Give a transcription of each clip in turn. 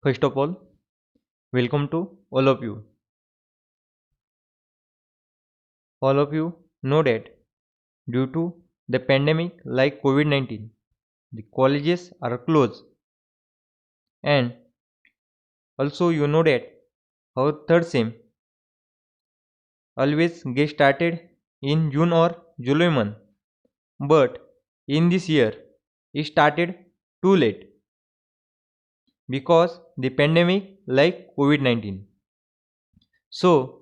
First of all, welcome to all of you. All of you know that due to the pandemic like COVID 19, the colleges are closed, and also you know that our third sem always get started in June or July month, but in this year it started too late because the pandemic like COVID 19. So,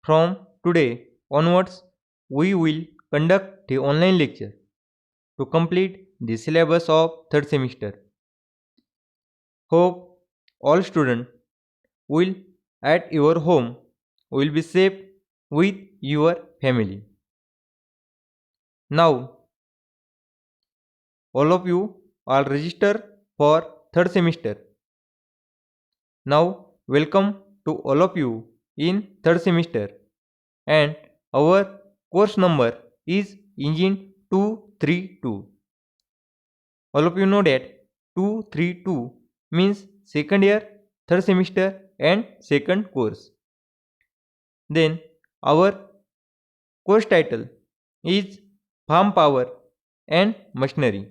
from today onwards, we will conduct the online lecture to complete the syllabus of third semester. Hope all students will at your home will be safe with your family. Now, all of you are registered for third semester. Now, welcome to all of you in third semester, and our course number is Engine 232. All of you know that 232 means second year, third semester, and second course. Then our course title is Farm Power and Machinery.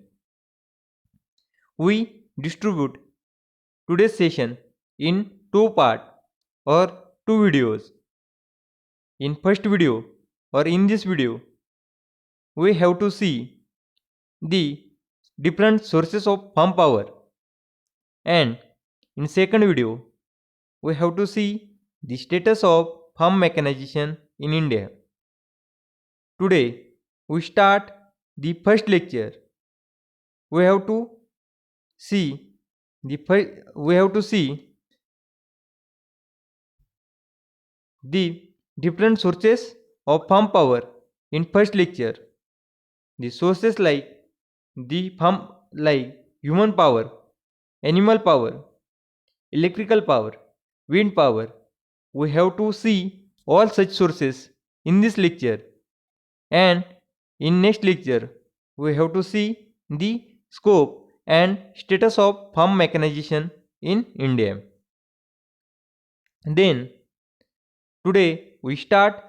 We distribute today's session in two parts or two videos. In first video or in this video, we have to see the different sources of farm power, and in second video we have to see the status of farm mechanization in India. Today we start the first lecture. We have to see the different sources of farm power in first lecture. The sources like human power, animal power, electrical power, wind power. We have to see all such sources in this lecture, and in next lecture we have to see the scope and status of farm mechanization in India. Then today we start,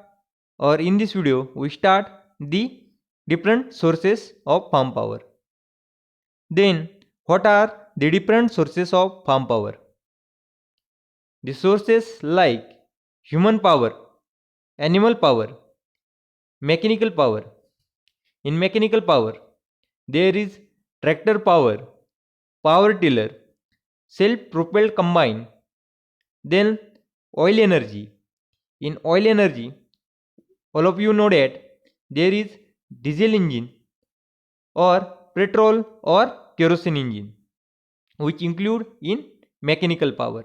or in this video we start the different sources of farm power. Then what are the different sources of farm power? The sources like human power, animal power, mechanical power. In mechanical power, there is tractor power, power tiller, self-propelled combine, then oil energy. In oil energy, all of you know that there is diesel engine or petrol or kerosene engine, which include in mechanical power.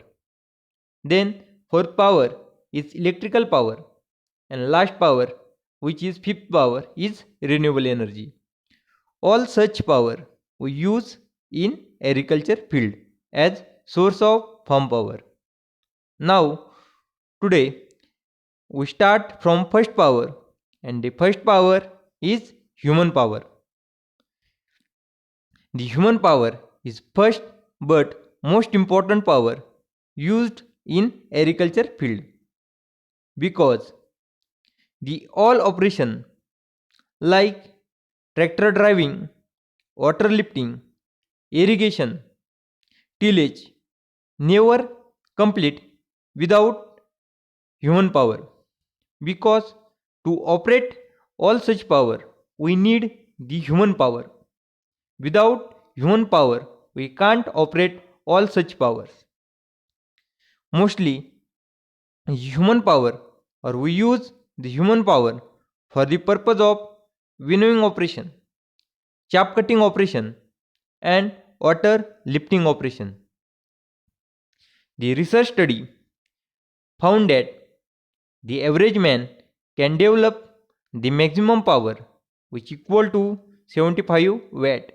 Then fourth power is electrical power, and last power, which is fifth power, is renewable energy. All such power we use in agriculture field as source of farm power. Now today we start from first power, and the first power is human power. The human power is first but most important power used in agriculture field, because the all operation like tractor driving, water lifting, irrigation, tillage never complete without human power, because to operate all such power we need the human power. Without human power we can't operate all such powers. Mostly human power, or we use the human power for the purpose of winnowing operation, chaff cutting operation, and water lifting operation. The research study found that the average man can develop the maximum power, which equal to 75 watt.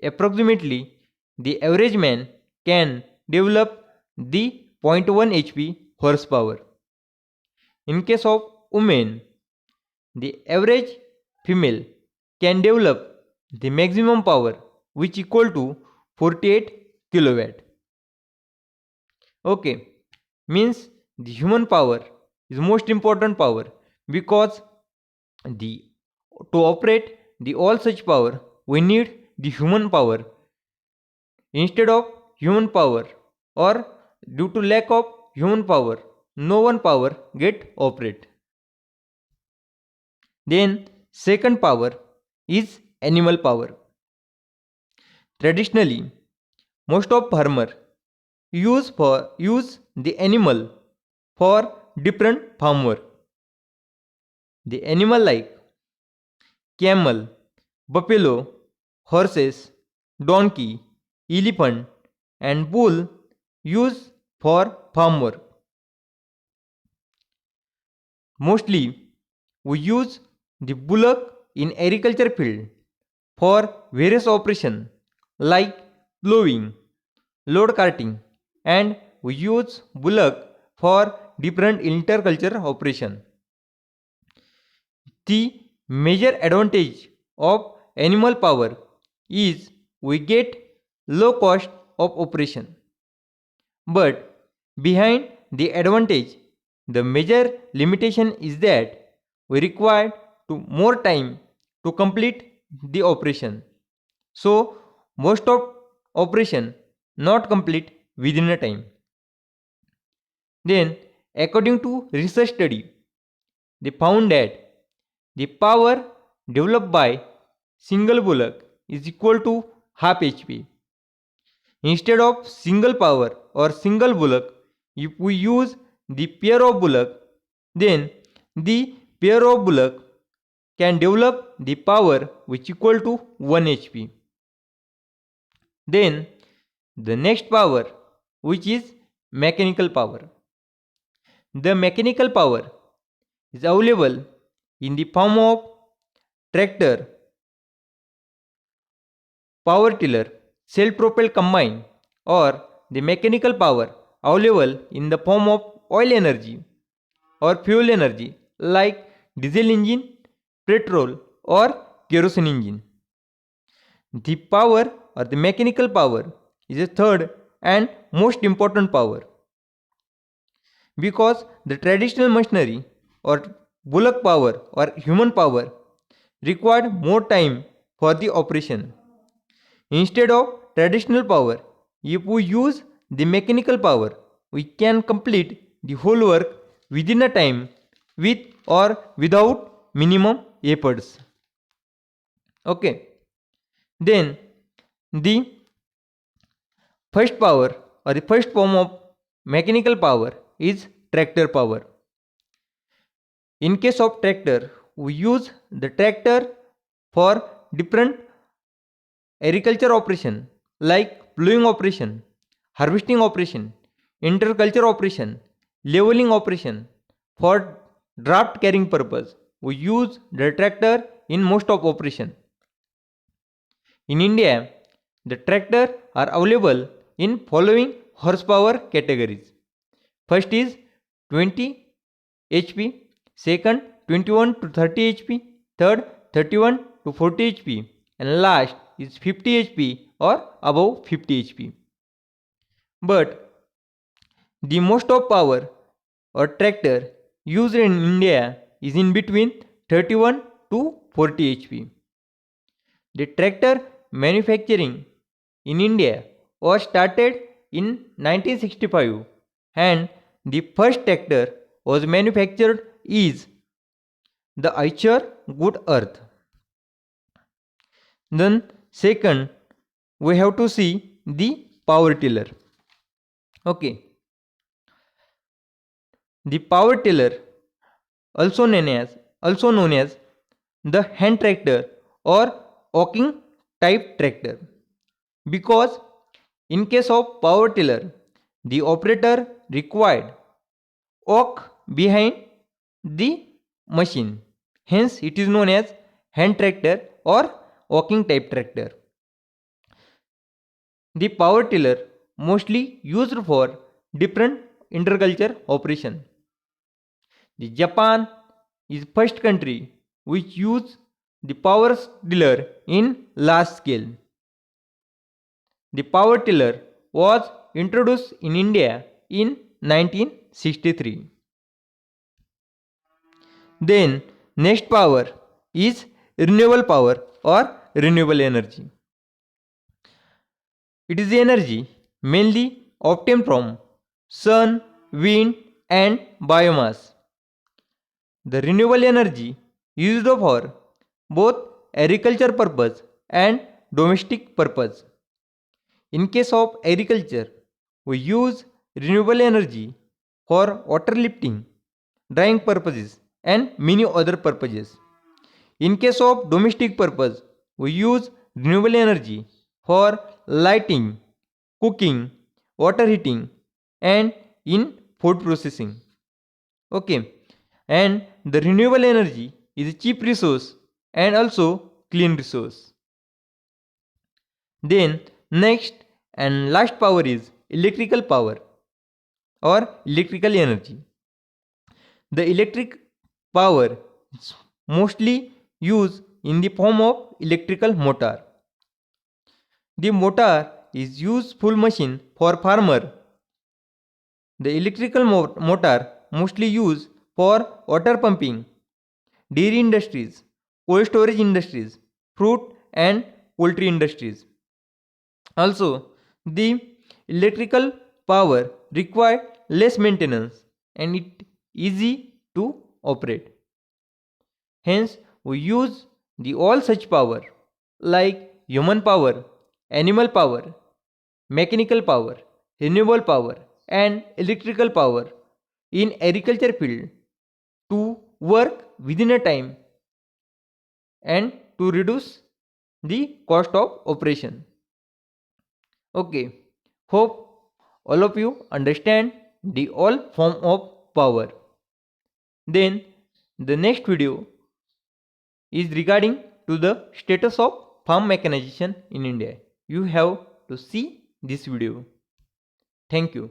Approximately, the average man can develop the 0.1 HP horsepower. In case of women, the average female can develop the maximum power, which equal to 48 kilowatt. Okay, means the human power is most important power, because the to operate the all such power we need the human power. Instead of human power, or due to lack of human power, no one power get operate. Then second power is animal power. Traditionally, most of farmer use the animal for different farm work. The animal like camel, buffalo, horses, donkey, elephant, and bull use for farm work. Mostly, we use the bullock in agriculture field for various operations like plowing, load carting, and we use bullock for different interculture operation. The major advantage of animal power is we get low cost of operation. But behind the advantage, the major limitation is that we require to more time to complete the operation. So most of operation not complete within a time. Then according to research study, they found that the power developed by single bullock is equal to half HP. Instead of single power or single bullock, if we use the pair of bullock, then the pair of bullock can develop the power which equal to 1 HP. Then the next power, which is mechanical power. The mechanical power is available in the form of tractor, power tiller, self-propelled combine, or the mechanical power available in the form of oil energy or fuel energy like diesel engine, petrol, or kerosene engine. The power or the mechanical power is a third and most important power, because the traditional machinery or bullock power or human power required more time for the operation. Instead of traditional power, if we use the mechanical power, we can complete the whole work within a time with or without minimum efforts. Okay. Then the first power or the first form of mechanical power is tractor power. In case of tractor, we use the tractor for different agriculture operation like plowing operation, harvesting operation, interculture operation, leveling operation. For draft carrying purpose, we use the tractor in most of operation. In India, the tractor are available in following horsepower categories. First is 20 HP, second 21 to 30 HP, third 31 to 40 HP, and last is 50 HP or above 50 HP. But the most of power or tractor used in India is in between 31 to 40 HP. The tractor manufacturing in India was started in 1965, and the first tractor was manufactured is the Eicher Good Earth. Then second, we have to see the power tiller. Okay. The power tiller, also known as the hand tractor or walking type tractor, because in case of power tiller, the operator required walk behind the machine. Hence, it is known as hand tractor or walking type tractor. The power tiller mostly used for different interculture operation. The Japan is first country which use the power tiller in large scale. The power tiller was introduced in India in 1963. Then next power is renewable power or renewable energy. It is the energy mainly obtained from sun, wind and biomass. The renewable energy used for both agriculture purpose and domestic purpose. In case of agriculture, we use renewable energy for water lifting, drying purposes and many other purposes. In case of domestic purpose, we use renewable energy for lighting, cooking, water heating and in food processing. Okay, and the renewable energy is a cheap resource and also clean resource. Then next and last power is electrical power or electrical energy. The electric power is mostly used in the form of electrical motor. The motor is useful machine for farmer. The electrical motor mostly used for water pumping, dairy industries, cold storage industries, fruit and poultry industries. Also, the electrical power require less maintenance and it easy to operate. Hence, we use the all such power like human power, animal power, mechanical power, renewable power and electrical power in agriculture field to work within a time and to reduce the cost of operation. Okay, hope all of you understand the all form of power. Then the next video is regarding to the status of farm mechanization in India. You have to see this video. Thank you.